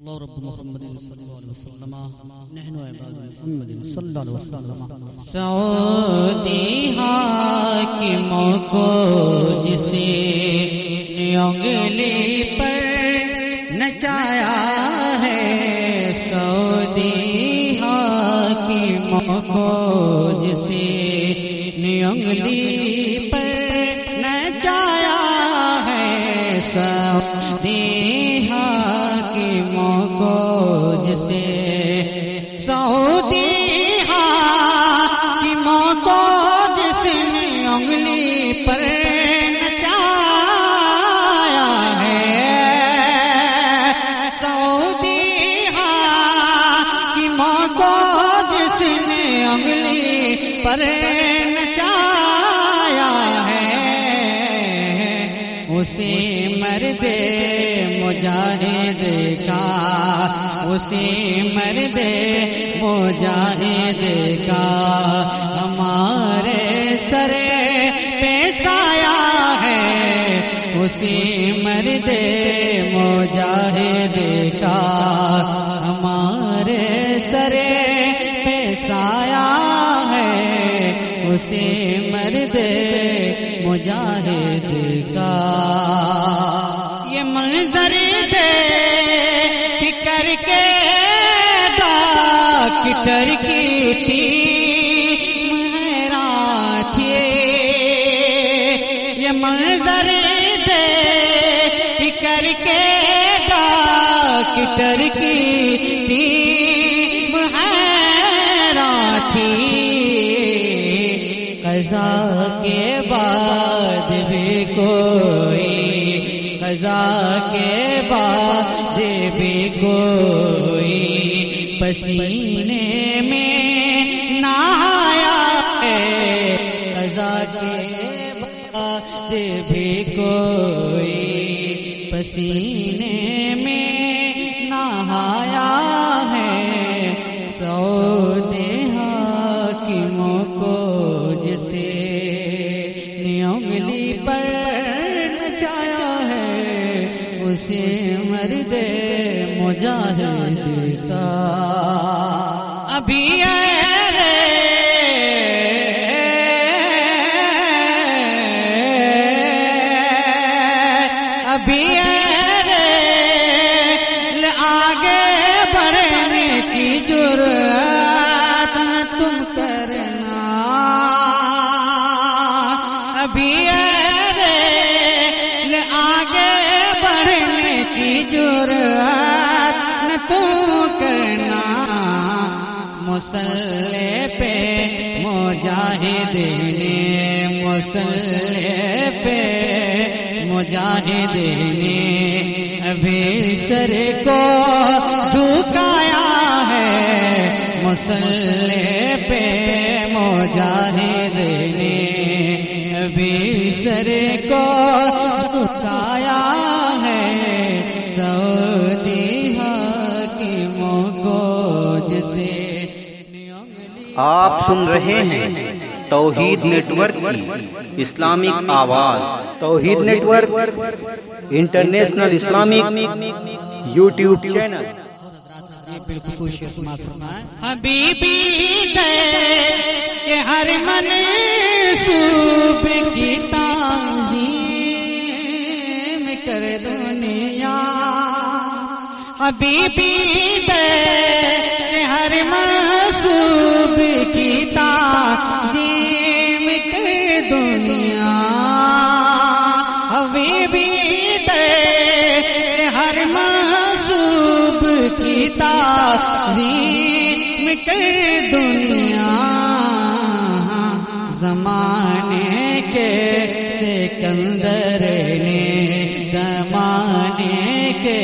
الله رب محمد صلى الله عليه وسلم نحن عباد محمد صلى الله عليه وسلم سعودی حاکموں کو جسے انگلی پر نچایا ہے، سعودی حاکموں کو جسے انگلی پر نچایا ہے، سعودی حاکموں کو جسے سعودی حاکموں کو جس نے انگلی پر نچایا ہے، سعودی حاکموں کو جس نے انگلی پر نچایا ہے، اسی مرد مجاہد کا، اسی مرد مجاہد کا ہمارے سر پہ سایہ ہے، اسی مرد مجاہد کا ہمارے سر پہ سایہ ہے، اسی مرد مجاہد کا یہ منظر کر کے ڈاکٹر کی ٹیم حیران تھی، یہ منظر کر کے ڈاکٹر کی ٹیم حیران تھی، قضا کے بعد بھی کوئی، قضا کے بعد بھی کوئی پسینے میں نہایا ہے، قضا کے بعد بھی کوئی پسینے میں نہایا ہے، سعودی حاکموں کو جسے انگلی پر نچایا ہے، اسے مرد مجاہد کا ابھی ابھی آگے بڑھنے کی جرأت نہ تم کرنا، ابھی آگے بڑھنے کی جرأت نہ تم کرنا، مسلح پہ مجاہد نے، مسلح پہ مجاہد نے ابھی سر کو جھکایا ہے، مسلح پہ مجاہد نے ابھی سر کو جھکایا ہے، سعودی حاکموں کو جسے آپ سن رہے ہیں توحید نیٹ ورک کی اسلامک آواز، Tauheed network international Islamic YouTube channel. بالخصوص حبیبی دے کہ ہر منصوب کی تعظیم کر دنیا، حبیبی دے کہ ہر منصوب کی تعظیم کر دنیا، حبیبی دے کہ ہر منصوب کی تعظیم کر دنیا، زمانے کے سکندر نے، زمانے کے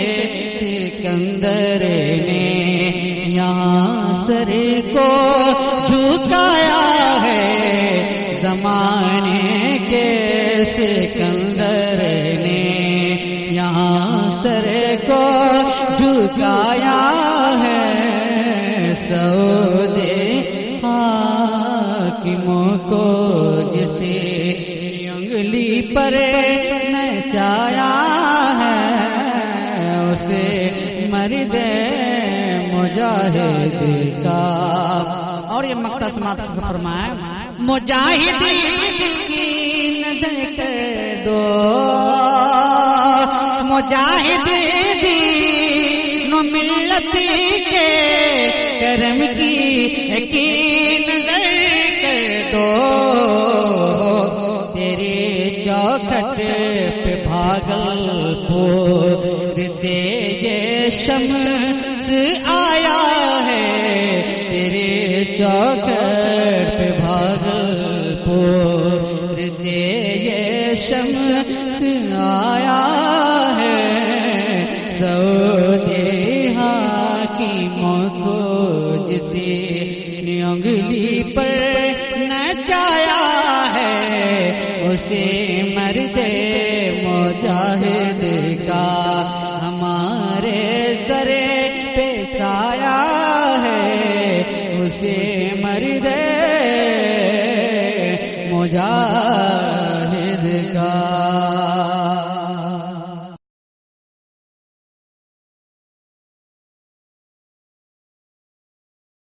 سکندر نے یہاں سر کو جھکایا ہے، زمانے کے سکندر نے یہاں سر کو جھکایا ہے، سعودی حاکموں کو جسے انگلی پر نچایا ہے، اسے مرد مجاہد کا. اور یہ مقطع سماعت فرمائے مجاہد کی نظر کر دو مجاہد دینو ملت کے کرم کی نظر کر دو. تیرے چوکھٹ پہ بھاگلپور سے یہ شمس آیا ہے. تیرے چوکھٹ پہ بھاگلپور سے یہ شمس آیا ہے. سعودی حاکموں کو جسے انگلی پر نچایا ہے اسے مرد مجاہد کا ہمارے سر پہ سایہ ہے. اسے مرد مجاہد